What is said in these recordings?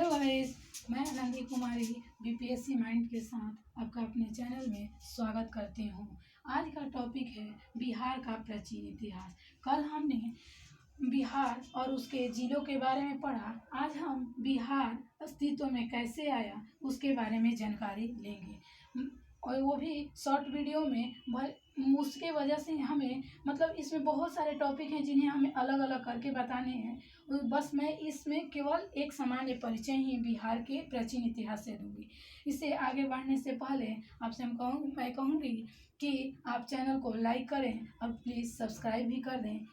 Hello guys, मैं आनंदी कुमारी BPSC mind के साथ आपका अपने चैनल में स्वागत करती हूँ। आज का टॉपिक है बिहार का प्राचीन इतिहास। कल हमने बिहार और उसके जिलों के बारे में पढ़ा। आज हम बिहार अस्तित्व में कैसे आया उसके बारे में जानकारी लेंगे, और वो भी शॉर्ट वीडियो में। उसके वजह से हमें मतलब इसमें बहुत सारे टॉपिक हैं जिन्हें हमें अलग अलग करके बताने हैं। बस मैं इसमें केवल एक सामान्य परिचय ही बिहार के प्राचीन इतिहास से दूंगी। इससे आगे बढ़ने से पहले आपसे मैं कहूँगी कि आप चैनल को लाइक करें और प्लीज़ सब्सक्राइब भी कर दें।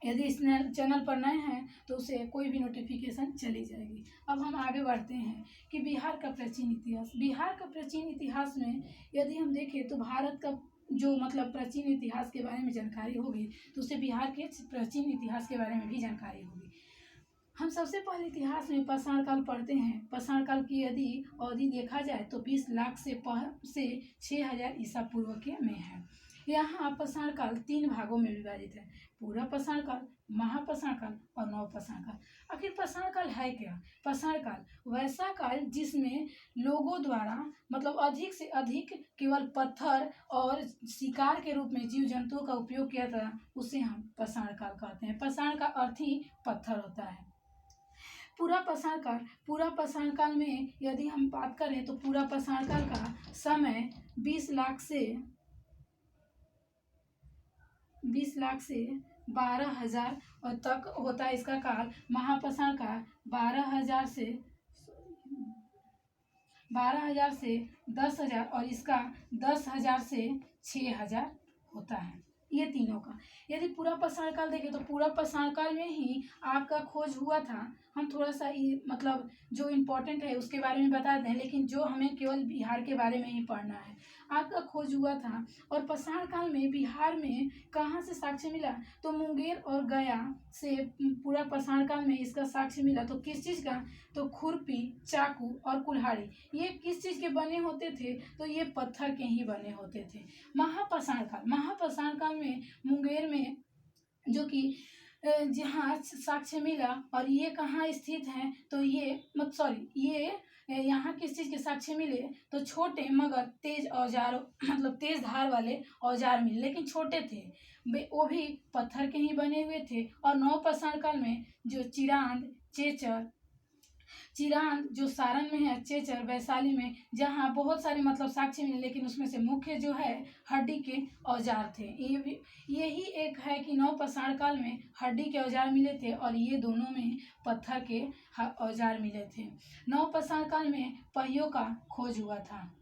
यदि इस चैनल पर नए हैं तो उसे कोई भी नोटिफिकेशन चली जाएगी। अब हम आगे बढ़ते हैं कि बिहार का प्राचीन इतिहास। बिहार का प्राचीन इतिहास में यदि हम देखें तो भारत का जो मतलब प्राचीन इतिहास के बारे में जानकारी होगी तो उससे बिहार के प्राचीन इतिहास के बारे में भी जानकारी होगी। हम सबसे पहले इतिहास में पाषाण काल पढ़ते हैं। पाषाण काल की यदि अवधि देखा जाए तो 20 लाख से 6000 ईसा पूर्व के में है। यहाँ पाषाण काल 3 भागों में विभाजित है: पूरा पाषाण काल, महापाषाण काल और नवपाषाण काल। आखिर पाषाण काल है क्या? पाषाण काल वैसा काल जिसमें लोगों द्वारा मतलब अधिक से अधिक केवल पत्थर और शिकार के रूप में जीव जंतुओं का उपयोग किया था, उसे हम पाषाण काल कहते हैं। पाषाण का अर्थ ही पत्थर होता है। पूरा पाषाण काल में यदि हम बात करें तो पूरा पाषाण काल का समय 20 लाख से 12,000 तक होता है इसका काल। महापाषाण का 12,000 से 10,000 और इसका 10,000 से 6,000 होता है। ये तीनों का यदि पूरा पाषाण काल देखें तो पूरा पाषाण काल में ही आग का खोज हुआ था। हम थोड़ा सा मतलब जो इम्पोर्टेंट है उसके बारे में बता दें, लेकिन जो हमें केवल बिहार के बारे में ही पढ़ना है। आग का खोज हुआ था। और पाषाण काल में बिहार में कहाँ से साक्ष्य मिला? तो मुंगेर और गया से पूरा पाषाण काल में इसका साक्ष्य मिला। तो किस चीज़ का? तो खुरपी, चाकू और कुल्हाड़ी ये किस चीज़ के बने होते थे? तो ये पत्थर के ही बने होते थे। महापाषाण काल में मुंगेर में जो कि जहाँ साक्ष्य मिला, और ये कहाँ स्थित है? तो ये यहाँ किस चीज़ के साक्ष्य मिले? तो छोटे मगर तेज औजारों मतलब तेज धार वाले औजार मिले, लेकिन छोटे थे, वो भी पत्थर के ही बने हुए थे। और नवपाषाण काल में जो चिरांद जो सारण में है, चेचर वैशाली में, जहाँ बहुत सारे मतलब साक्ष्य मिले, लेकिन उसमें से मुख्य जो है हड्डी के औजार थे। यही एक है कि नवपाषाण काल में हड्डी के औजार मिले थे और ये दोनों में पत्थर के औजार मिले थे। नवपाषाण काल में पहियों का खोज हुआ था,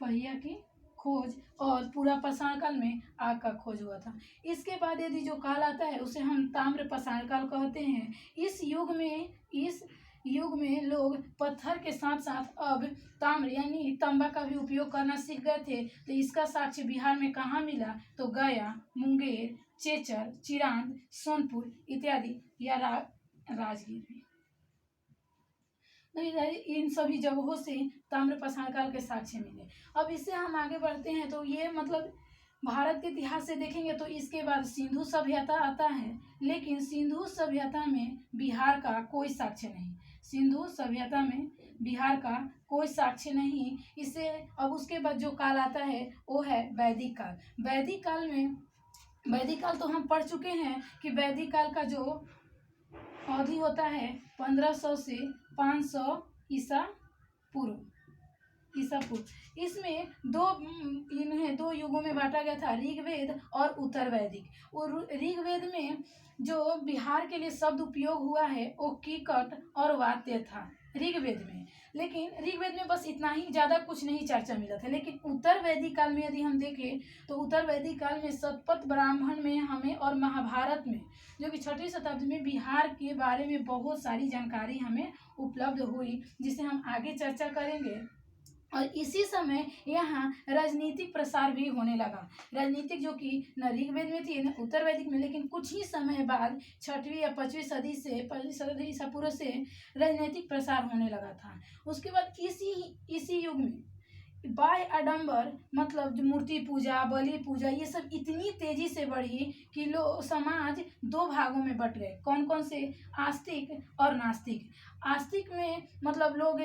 पहिया की खोज, और पूरा पाषाण काल में आग का खोज हुआ था। इसके बाद यदि जो काल आता है उसे हम ताम्र पाषाण काल कहते हैं। इस युग में लोग पत्थर के साथ साथ अब ताम्र यानी तांबा का भी उपयोग करना सीख गए थे। तो इसका साक्ष्य बिहार में कहाँ मिला? तो गया, मुंगेर, चेचर, चिरांद, सोनपुर इत्यादि या राजगीर इन सभी जगहों से ताम्र पाषाण काल के साक्ष्य मिले। अब इससे हम आगे बढ़ते हैं तो ये मतलब भारत के इतिहास से देखेंगे तो इसके बाद सिंधु सभ्यता आता है, लेकिन सिंधु सभ्यता में बिहार का कोई साक्ष्य नहीं। सिंधु सभ्यता में बिहार का कोई साक्ष्य नहीं। इससे अब उसके बाद जो काल आता है वो है वैदिक काल। वैदिक काल तो हम पढ़ चुके हैं कि वैदिक काल का जो अवधि होता है 1500 से 500 ईसा पूर्व। इसमें इन्हें दो युगों में बांटा गया था, ऋग्वेद और उत्तर वैदिक। और ऋग्वेद में जो बिहार के लिए शब्द उपयोग हुआ है वो कीकट और वात्य था ऋग्वेद में। लेकिन ऋग्वेद में बस इतना ही, ज़्यादा कुछ नहीं चर्चा मिला था। लेकिन उत्तर वैदिक काल में यदि हम देखें तो उत्तर वैदिक काल में शतपथ ब्राह्मण में हमें और महाभारत में जो कि 6वीं शताब्दी में बिहार के बारे में बहुत सारी जानकारी हमें उपलब्ध हुई, जिसे हम आगे चर्चा करेंगे। और इसी समय यहाँ राजनीतिक प्रसार भी होने लगा। राजनीतिक जो कि न ऋग्वेद में थी न उत्तर वैदिक में, लेकिन कुछ ही समय बाद 6वीं या 5वीं सदी ईसा पूर्व से राजनीतिक प्रसार होने लगा था। उसके बाद इसी युग में बाह्य आडंबर मतलब जो मूर्ति पूजा, बलि पूजा, ये सब इतनी तेजी से बढ़ी कि लोग समाज दो भागों में बट गए। कौन कौन से? आस्तिक और नास्तिक। आस्तिक में मतलब लोग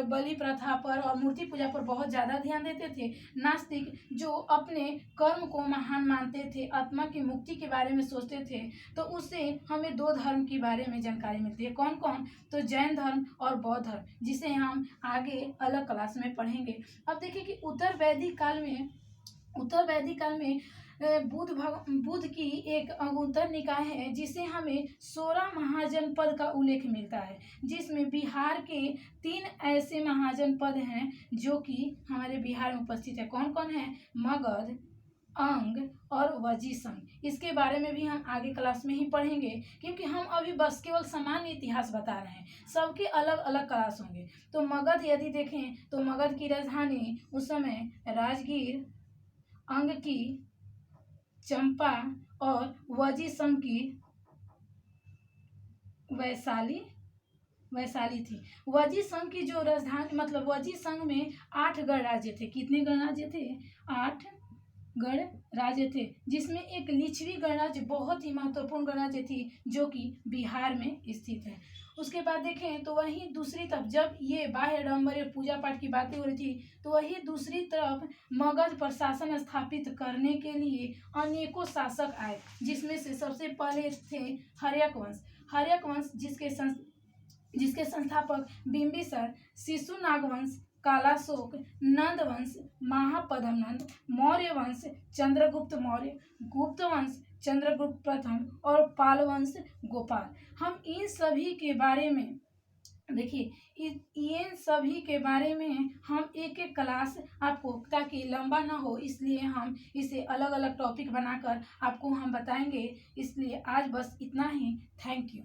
बलि प्रथा पर और मूर्ति पूजा पर बहुत ज़्यादा ध्यान देते थे। नास्तिक जो अपने कर्म को महान मानते थे, आत्मा की मुक्ति के बारे में सोचते थे। तो उससे हमें दो धर्म के बारे में जानकारी मिलती है। कौन कौन? तो जैन धर्म और बौद्ध धर्म, जिसे हम आगे अलग क्लास में पढ़ेंगे। अब देखिए कि उत्तर वैदिक काल में बुद्ध की एक अंगुत्तर निकाय है, जिसे हमें 16 महाजनपद का उल्लेख मिलता है, जिसमें बिहार के 3 ऐसे महाजनपद हैं जो कि हमारे बिहार में उपस्थित है। कौन कौन है? मगध, अंग और वजीसंग। इसके बारे में भी हम आगे क्लास में ही पढ़ेंगे, क्योंकि हम अभी बस केवल सामान्य इतिहास बता रहे हैं, सबके अलग अलग क्लास होंगे। तो मगध यदि देखें तो मगध की राजधानी उस समय राजगीर, अंग की चंपा और वजीसंग की वैशाली थी। वजीसंग की जो राजधानी मतलब वजीसंग में 8 गणराज्य थे। कितने गणराज्य थे? 8 गणराज्य थे, जिसमें एक लिच्छवी गणराज्य बहुत ही महत्वपूर्ण गणराज्य थी, जो कि बिहार में स्थित है। उसके बाद देखें तो वहीं दूसरी तरफ जब ये बाह्य आडंबर पूजा पाठ की बातें हो रही थी, तो वहीं दूसरी तरफ मगध पर शासन स्थापित करने के लिए अनेकों शासक आए, जिसमें से सबसे पहले थे हर्यक वंश, जिसके संस्थापक बिंबिसार, शिशुनाग वंश, कालाशोक, नंद वंश, महापद्म नंद, मौर्य वंश, चंद्रगुप्त मौर्य, गुप्त वंश, चंद्रगुप्त प्रथम और पाल वंश गोपाल। हम इन सभी के बारे में देखिए, इन सभी के बारे में हम एक एक क्लास आपको, ताकि लंबा ना हो इसलिए हम इसे अलग अलग टॉपिक बनाकर आपको हम बताएंगे। इसलिए आज बस इतना ही। Thank you.